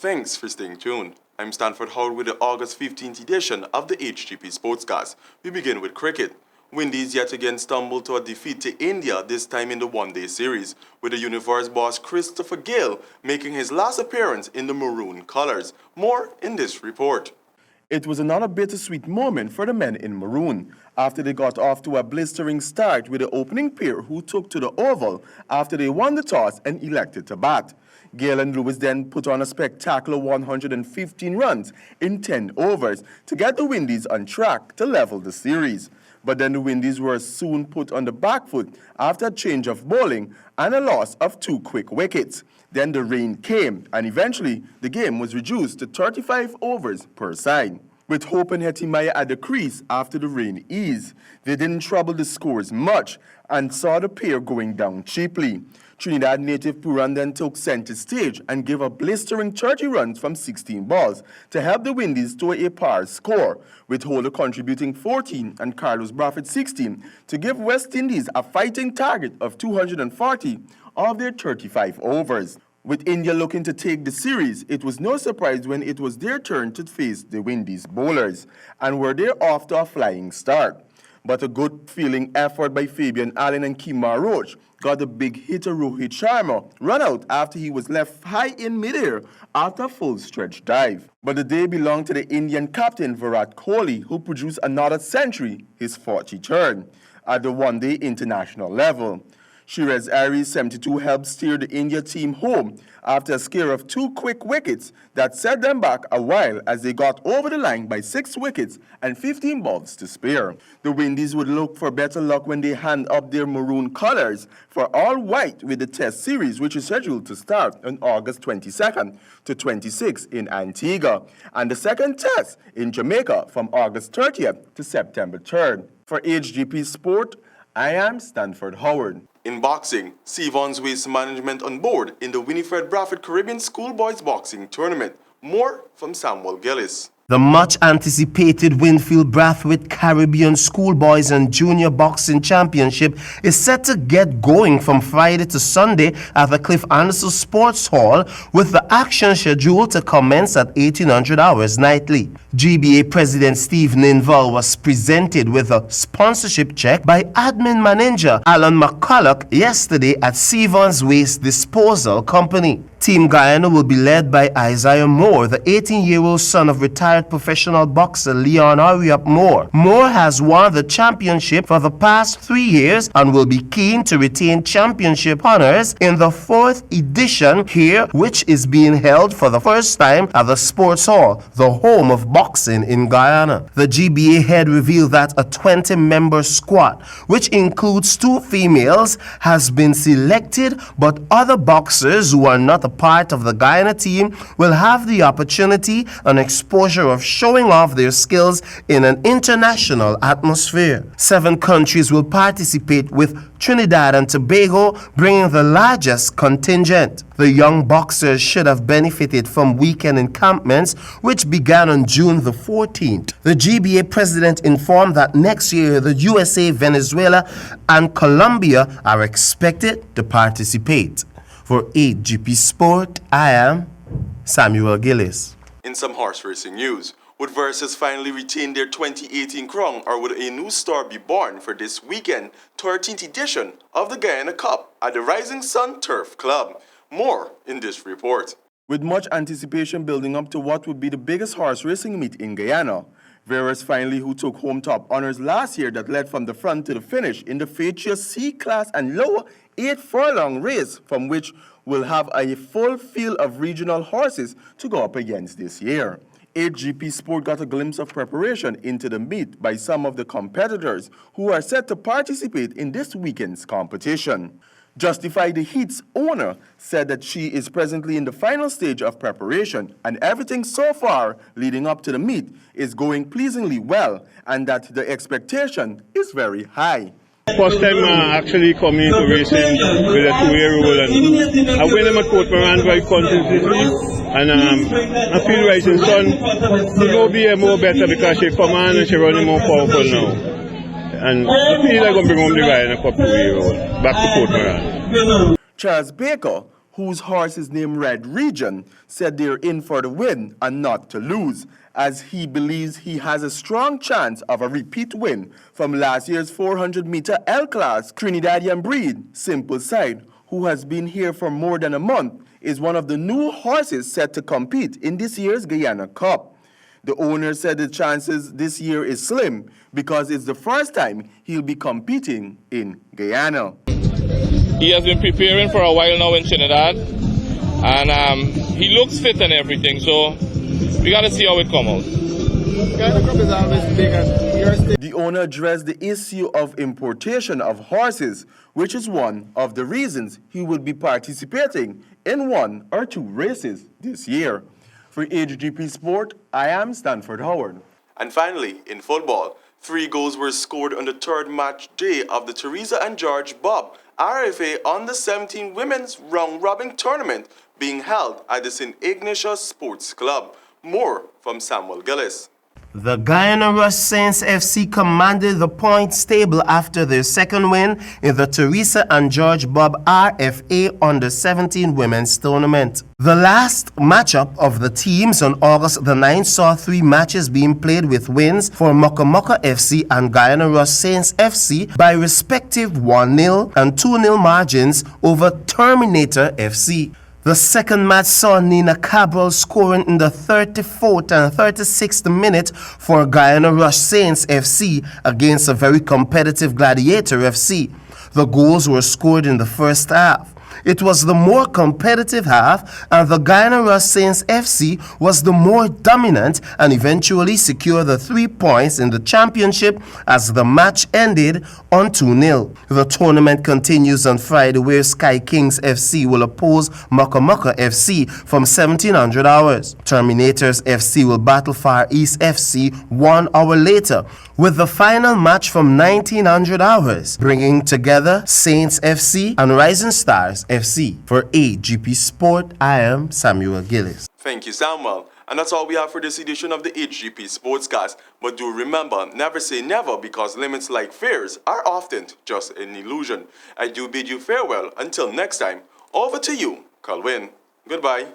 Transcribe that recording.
Thanks for staying tuned. I'm Stanford Howard with the August 15th edition of the HGP Sportscast. We begin with cricket. Windies yet again stumbled to a defeat to India, this time in the one-day series, with the Universe boss Christopher Gale making his last appearance in the maroon colours. More in this report. It was another bittersweet moment for the men in maroon, after they got off to a blistering start with the opening pair who took to the oval after they won the toss and elected to bat. Gale and Lewis then put on a spectacular 115 runs in 10 overs to get the Windies on track to level the series. But then the Windies were soon put on the back foot after a change of bowling and a loss of 2 quick wickets. Then the rain came, and eventually the game was reduced to 35 overs per side. With Hope and Hetty Meyer at the crease after the rain eased, they didn't trouble the scores much and saw the pair going down cheaply. Trinidad native Puran then took center stage and gave a blistering 30 runs from 16 balls to help the Windies to a par score, with Holder contributing 14 and Carlos Braffett 16 to give West Indies a fighting target of 240 of their 35 overs. With India looking to take the series, it was no surprise when it was their turn to face the Windies bowlers, and were they off to a flying start. But a good-feeling effort by Fabian Allen and Kemar Roach got the big hitter Rohit Sharma run out after he was left high in midair after a full-stretch dive. But the day belonged to the Indian captain Virat Kohli, who produced another century, his 43rd, at the one-day international level. Shirez Ari's 72 helped steer the India team home after a scare of 2 quick wickets that set them back a while as they got over the line by 6 wickets and 15 balls to spare. The Windies would look for better luck when they hand up their maroon colours for all white with the Test series, which is scheduled to start on August 22nd to 26th in Antigua, and the second Test in Jamaica from August 30th to September 3rd. For HGP Sport, I am Stanford Howard. In boxing, CEVON'S Waste Management on board in the Winifred Braffett Caribbean Schoolboys Boxing Tournament. More from Samuel Gillis. The much-anticipated Winfield Brathwaite Caribbean Schoolboys and Junior Boxing Championship is set to get going from Friday to Sunday at the Cliff Anderson Sports Hall, with the action scheduled to commence at 1800 hours nightly. GBA President Steve Ninval was presented with a sponsorship check by admin manager Alan McCulloch yesterday at CEVON'S Waste Disposal Company. Team Guyana will be led by Isaiah Moore, the 18-year-old son of retired professional boxer Leon Ariap Moore. Moore has won the championship for the past 3 years and will be keen to retain championship honors in the 4th edition here, which is being held for the first time at the Sports Hall, the home of boxing in Guyana. The GBA head revealed that a 20-member squad, which includes 2 females, has been selected, but other boxers who are not a part of the Guyana team will have the opportunity and exposure of showing off their skills in an international atmosphere. 7 countries will participate, with Trinidad and Tobago bringing the largest contingent. The young boxers should have benefited from weekend encampments, which began on June the 14th. The GBA president informed that next year the USA, Venezuela, and Colombia are expected to participate. For HGP Sport, I am Samuel Gillis. In some horse racing news, would Versus finally retain their 2018 crown, or would a new star be born for this weekend, 13th edition of the Guyana Cup at the Rising Sun Turf Club? More in this report. With much anticipation building up to what would be the biggest horse racing meet in Guyana, Verus finally, who took home top honors last year that led from the front to the finish in the feature C-class and lower 8-furlong race, from which we'll have a full field of regional horses to go up against this year. HGP Sport got a glimpse of preparation into the meet by some of the competitors who are set to participate in this weekend's competition. Justify the Heat's owner said that she is presently in the final stage of preparation, and everything so far leading up to the meet is going pleasingly well, and that the expectation is very high. First time actually coming to racing with a 2-year-old, and I win him at Port Moran very consistently, and I feel Rising Sun will be more better because she come on and she running more powerful now. And I feel like I'm going to bring home the Guyana Cup 2-year-old back to Port Moran. Charles Baker, whose horse is named Red Region, said they're in for the win and not to lose, as he believes he has a strong chance of a repeat win from last year's 400-meter L-Class Trinidadian breed. Simple Side, who has been here for more than a month, is one of the new horses set to compete in this year's Guyana Cup. The owner said the chances this year is slim because it's the first time he'll be competing in Guyana. He has been preparing for a while now in Trinidad, and he looks fit and everything, so we got to see how it comes out. The owner addressed the issue of importation of horses, which is one of the reasons he will be participating in 1 or 2 races this year. For Hgp Sport, I am Stanford Howard. And finally, in football, 3 goals were scored on the 3rd match day of the Teresa and George Bob RFA Under-17 Women's Round-Robin Tournament being held at the St. Ignatius Sports Club. More from Samuel Gillis. The Guyana Rush Saints FC commanded the points table after their second win in the Teresa and George Bob RFA Under-17 Women's Tournament. The last matchup of the teams on August the 9th saw 3 matches being played with wins for Moka Moka FC and Guyana Rush Saints FC by respective 1-0 and 2-0 margins over Terminator FC. The second match saw Nina Cabral scoring in the 34th and 36th minute for Guyana Rush Saints FC against a very competitive Gladiator FC. The goals were scored in the first half. It was the more competitive half, and the Guyana Rush Saints FC was the more dominant and eventually secured the 3 points in the championship as the match ended on 2-0. The tournament continues on Friday, where Sky Kings FC will oppose Moka Moka FC from 1700 hours. Terminators FC will battle Far East FC 1 hour later, with the final match from 1900 hours, bringing together Saints FC and Rising Stars FC. For Hgp Sport, I am Samuel Gillis. Thank you, Samuel. And that's all we have for this edition of the Hgp Sportscast. But do remember, never say never, because limits like fears are often just an illusion. I do bid you farewell. Until next time, over to you, Colwyn. Goodbye.